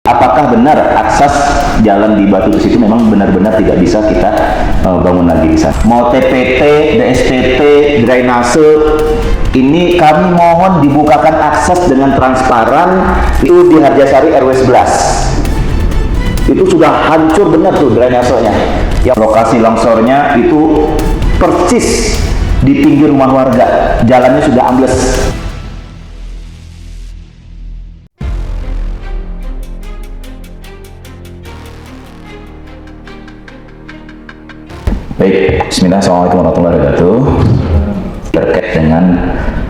Apakah benar akses jalan di Batu Tulis itu memang benar-benar tidak bisa kita bangun lagi di sana? Mau TPT, DSTT, drainase, ini kami mohon dibukakan akses dengan transparan. Itu di Harjasari RW 11. Itu sudah hancur benar tuh drainasenya. Yang lokasi longsornya itu persis di pinggir rumah warga, jalannya sudah ambles. Baik, bismillah, assalamualaikum warahmatullahi wabarakatuh. Terkait dengan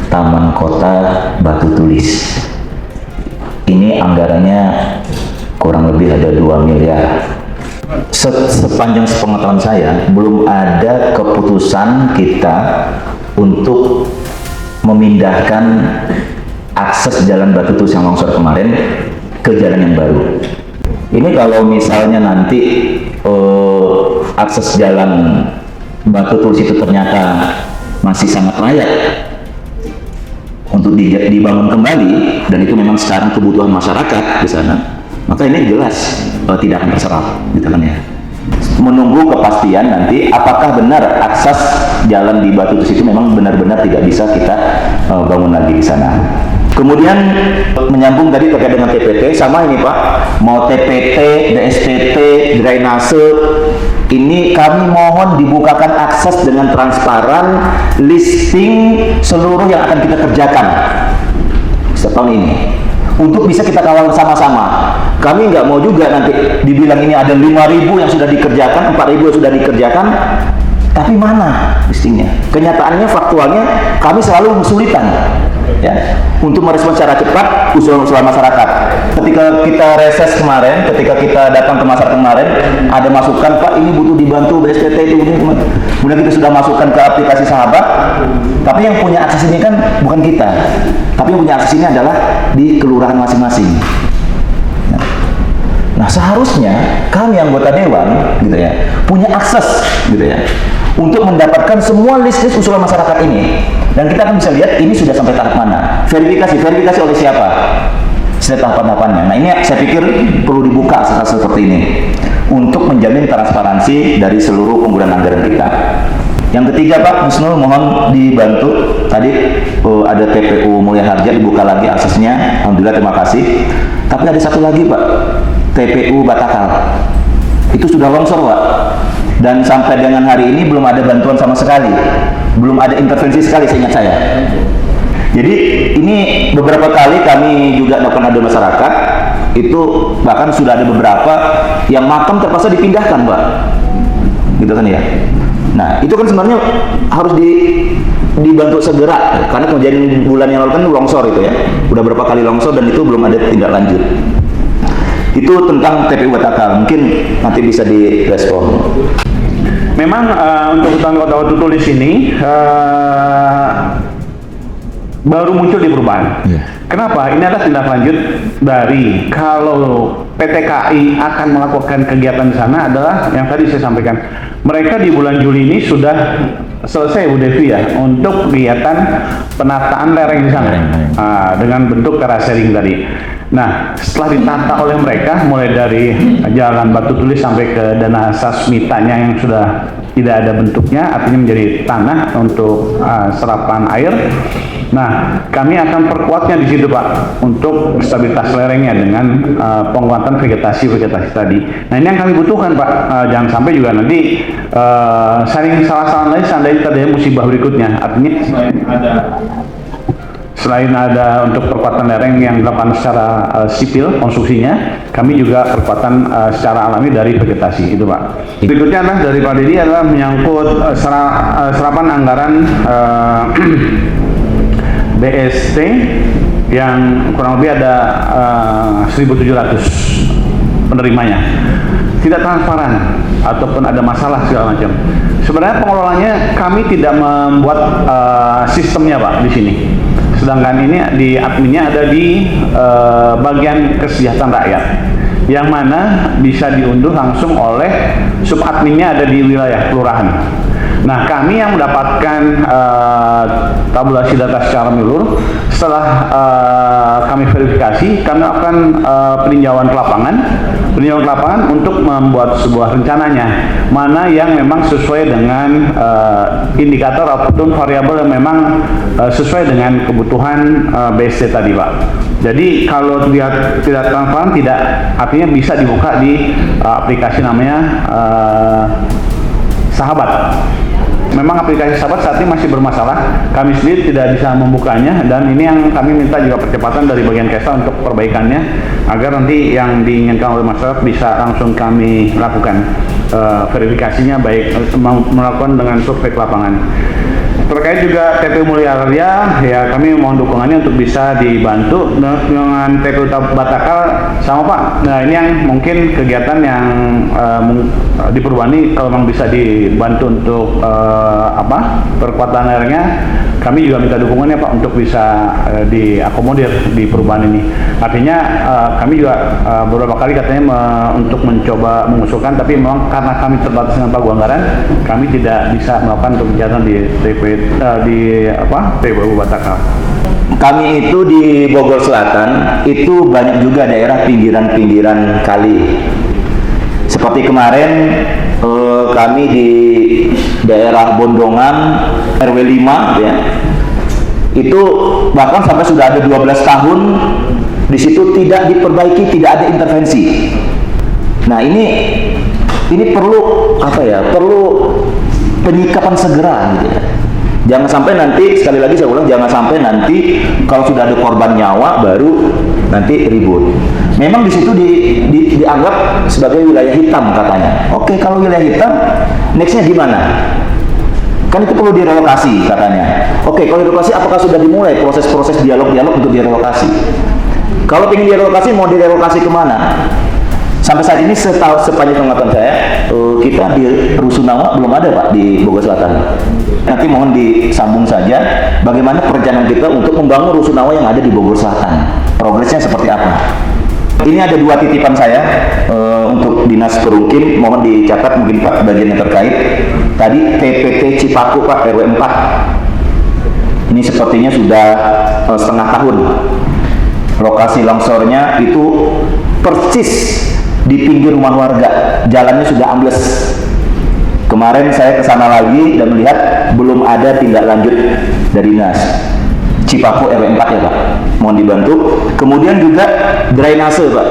Taman Kota Batu Tulis, ini anggarannya kurang lebih ada 2 miliar. Sepanjang sepengetahuan saya, belum ada keputusan kita untuk memindahkan akses jalan Batu Tulis yang longsor kemarin ke jalan yang baru. Ini kalau misalnya nanti akses jalan Batu Tulis itu ternyata masih sangat layak untuk dibangun kembali, dan itu memang sekarang kebutuhan masyarakat di sana, maka ini jelas tidak akan terserap, gitu kan ya. Menunggu kepastian nanti apakah benar akses jalan di Batu Tulis itu memang benar-benar tidak bisa kita bangun lagi di sana. Kemudian menyambung tadi terkait dengan TPT, sama ini Pak, mau TPT, DSTT, drainase, ini kami mohon dibukakan akses dengan transparan, listing seluruh yang akan kita kerjakan setahun ini, untuk bisa kita kawal sama-sama. Kami nggak mau juga nanti dibilang ini ada 5.000 yang sudah dikerjakan, 4.000 yang sudah dikerjakan, tapi mana listingnya? Kenyataannya, faktualnya, kami selalu kesulitan ya untuk merespon secara cepat usulan-usulan masyarakat. Ketika kita reses kemarin, ketika kita datang ke masyarakat kemarin, ada masukan, Pak ini butuh dibantu BSTT itu, kemudian kita sudah masukkan ke aplikasi Sahabat, tapi yang punya akses ini kan bukan kita, tapi yang punya akses ini adalah di kelurahan masing-masing. Nah, seharusnya kami anggota dewan gitu ya punya akses gitu ya untuk mendapatkan semua list-list usulan masyarakat ini, dan kita akan bisa lihat ini sudah sampai tahap mana, verifikasi oleh siapa, setiap tahapan-tahapannya. Nah, ini saya pikir perlu dibuka akses seperti ini untuk menjamin transparansi dari seluruh penggunaan anggaran kita. Yang ketiga Pak Husnul, mohon dibantu tadi ada TPU Mulia Harja dibuka lagi aksesnya, alhamdulillah, terima kasih. Tapi ada satu lagi Pak, TPU Batakal itu sudah longsor Pak, dan sampai dengan hari ini belum ada bantuan sama sekali, belum ada intervensi sekali seingat saya. Jadi ini beberapa kali kami juga melakukan aduan masyarakat, itu bahkan sudah ada beberapa yang makam terpaksa dipindahkan Pak, gitu kan ya. Nah, itu kan sebenarnya harus dibantu segera, karena kejadian bulan yang lalu kan longsor itu ya, udah berapa kali longsor dan itu belum ada tindak lanjut. Itu tentang TPU Batakal, mungkin nanti bisa direspon. Memang untuk hutan kota Batu Tulis ini baru muncul di perubahan. Kenapa? Ini adalah tindak lanjut dari kalau PT KAI akan melakukan kegiatan di sana adalah yang tadi saya sampaikan. Mereka di bulan Juli ini sudah selesai Bu Devi ya untuk kegiatan penataan lereng di sana dengan bentuk terasering tadi. Nah, setelah ditata oleh mereka mulai dari jalan Batu Tulis sampai ke Dana Sasmitanya yang sudah tidak ada bentuknya, artinya menjadi tanah untuk serapan air. Nah, kami akan perkuatnya di situ Pak untuk stabilitas lerengnya dengan penguatan vegetasi tadi. Nah, ini yang kami butuhkan Pak. Jangan sampai juga nanti salah lagi seandainya terjadi musibah berikutnya. Artinya selain ada untuk perkuatan lereng yang dilakukan secara sipil konstruksinya, kami juga perkuatan secara alami dari vegetasi itu Pak. Berikutnya adalah dari Pak Dedi adalah menyangkut serapan anggaran BST yang kurang lebih ada 1.700 penerimanya. Tidak transparan ataupun ada masalah segala macam. Sebenarnya pengelolanya kami tidak membuat sistemnya Pak di sini. Sedangkan ini di adminnya ada di bagian kesejahteraan rakyat, yang mana bisa diunduh langsung oleh subadminnya ada di wilayah kelurahan. Nah, kami yang mendapatkan tabulasi data secara menyeluruh, setelah kami verifikasi, kami akan peninjauan ke lapangan untuk membuat sebuah rencananya, mana yang memang sesuai dengan indikator ataupun variabel yang memang sesuai dengan kebutuhan BST tadi, Pak. Jadi kalau dia tidak transparan, tidak artinya bisa dibuka di aplikasi namanya Sahabat. Memang aplikasi Sahabat saat ini masih bermasalah, kami sendiri tidak bisa membukanya, dan ini yang kami minta juga percepatan dari bagian Kesra untuk perbaikannya, agar nanti yang diinginkan oleh masyarakat bisa langsung kami lakukan verifikasinya, baik melakukan dengan survei ke lapangan. Terkait juga TPU Mulyaraya, ya kami mohon dukungannya untuk bisa dibantu dengan TPU Batakal sama Pak. Nah, ini yang mungkin kegiatan yang di perubahan ini kalau memang bisa dibantu untuk perkuatan airnya, kami juga minta dukungannya Pak untuk bisa diakomodir di perubahan ini. Artinya kami juga beberapa kali katanya untuk mencoba mengusulkan, tapi memang karena kami terbatas dengan pagu anggaran, kami tidak bisa melakukan kegiatan di TPU Batakal. Kami itu di Bogor Selatan itu banyak juga daerah pinggiran-pinggiran kali. Seperti kemarin kami di daerah Bondongan RW 5 ya. Itu bahkan sampai sudah ada 12 tahun di situ tidak diperbaiki, tidak ada intervensi. Nah, ini perlu perlu penyikapan segera gitu ya. Jangan sampai nanti, sekali lagi saya ulang, jangan sampai nanti kalau sudah ada korban nyawa baru nanti ribut. Memang di situ dianggap sebagai wilayah hitam katanya. Oke, kalau wilayah hitam, nextnya gimana? Kan itu perlu direlokasi katanya. Oke, kalau direlokasi apakah sudah dimulai proses-proses dialog-dialog untuk direlokasi? Kalau ingin direlokasi, mau direlokasi kemana? Sampai saat ini sepanjang pengamatan saya, kita di Rusunawa belum ada Pak di Bogor Selatan. Nanti mohon disambung saja bagaimana perencanaan kita untuk membangun Rusunawa yang ada di Bogor Selatan. Progresnya seperti apa? Ini ada 2 titipan saya untuk Dinas Perumkim, mohon dicatat mungkin Pak bagian yang terkait. Tadi TPT Cipaku Pak RW 4. Ini sepertinya sudah setengah tahun. Lokasi longsornya itu persis di pinggir rumah warga, jalannya sudah ambles. Kemarin saya ke sana lagi dan melihat belum ada tindak lanjut dari dinas. Cipaku RW 4 ya Pak, mohon dibantu. Kemudian juga drainase Pak,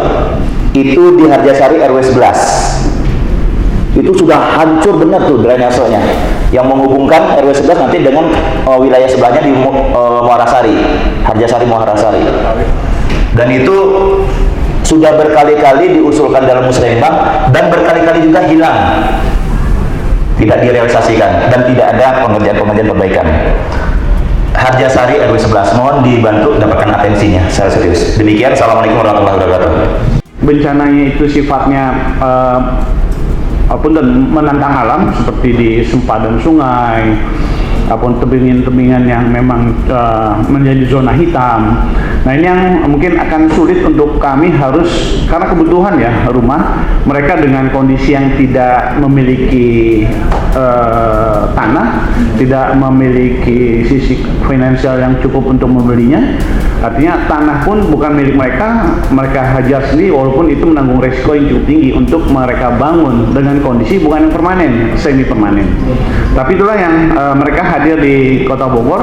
itu di Harjasari RW 11. Itu sudah hancur benar tuh drainasenya, yang menghubungkan RW 11 nanti dengan wilayah sebelahnya di Muarasari, Harjasari Muarasari. Dan itu sudah berkali-kali diusulkan dalam musrembang dan berkali-kali juga hilang, tidak direalisasikan dan tidak ada pengerjaan perbaikan. Harjasari RW 11, mohon dibantu dapatkan atensinya, saya serius. Demikian, Assalamualaikum warahmatullahi wabarakatuh. Bencananya itu sifatnya menantang alam, seperti di sempadan sungai ataupun tebingan-tebingan yang memang menjadi zona hitam. Nah, ini yang mungkin akan sulit untuk kami, harus karena kebutuhan ya rumah mereka dengan kondisi yang tidak memiliki tanah, tidak memiliki sisi finansial yang cukup untuk membelinya. Artinya tanah pun bukan milik mereka hajar sendiri, walaupun itu menanggung resiko yang cukup tinggi untuk mereka bangun dengan kondisi bukan yang permanen, semi permanen. Tapi itulah yang mereka hadir di Kota Bogor,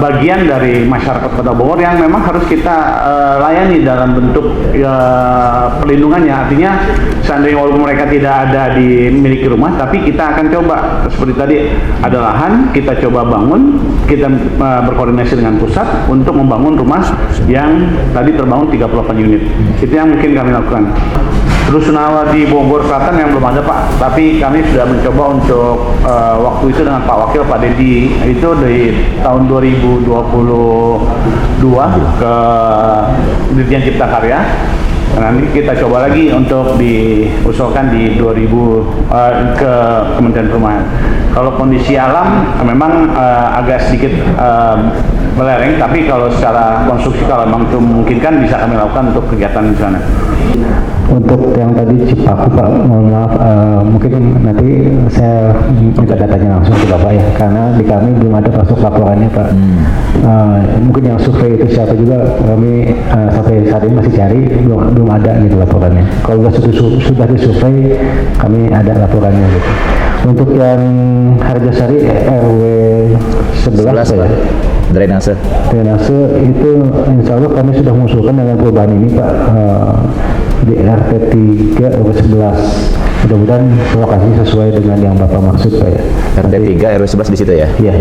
bagian dari masyarakat Kota Bogor yang memang harus kita layani dalam bentuk perlindungannya. Artinya seandainya walaupun mereka tidak ada di miliki rumah, tapi kita akan coba seperti tadi, ada lahan, kita coba bangun, kita berkoordinasi dengan pusat untuk membangun rumah yang tadi terbangun 38 unit. Itu yang mungkin kami lakukan. Rusunawa di Bogor Selatan yang belum ada Pak, tapi kami sudah mencoba untuk waktu itu dengan Pak Wakil, Pak Dedi, itu dari tahun 2022 ke Dirjen Cipta Karya. Nanti kita coba lagi untuk diusulkan di ke Kementerian Perumahan. Kalau kondisi alam memang agak sedikit belereng, tapi kalau secara konstruksi kalau memang itu memungkinkan bisa kami lakukan untuk kegiatan di sana. untuk yang tadi Cipaku Pak, mohon maaf, mungkin nanti saya minta datanya langsung ke Bapak ya, karena di kami belum ada masuk laporannya Pak. Mungkin yang survei itu siapa juga kami sampai saat ini masih cari, belum ada gitu laporannya. Kalau sudah disurvei, kami ada laporannya gitu. Untuk yang Harjasari RW 11 ya, drainase. drainase itu insya Allah kami sudah mengusulkan dengan perubahan ini Pak, di RT 3 RW 11. Mudah-mudahan lokasi sesuai dengan yang Bapak maksud Pak ya. RT 3 RW 11 di situ ya? Iya.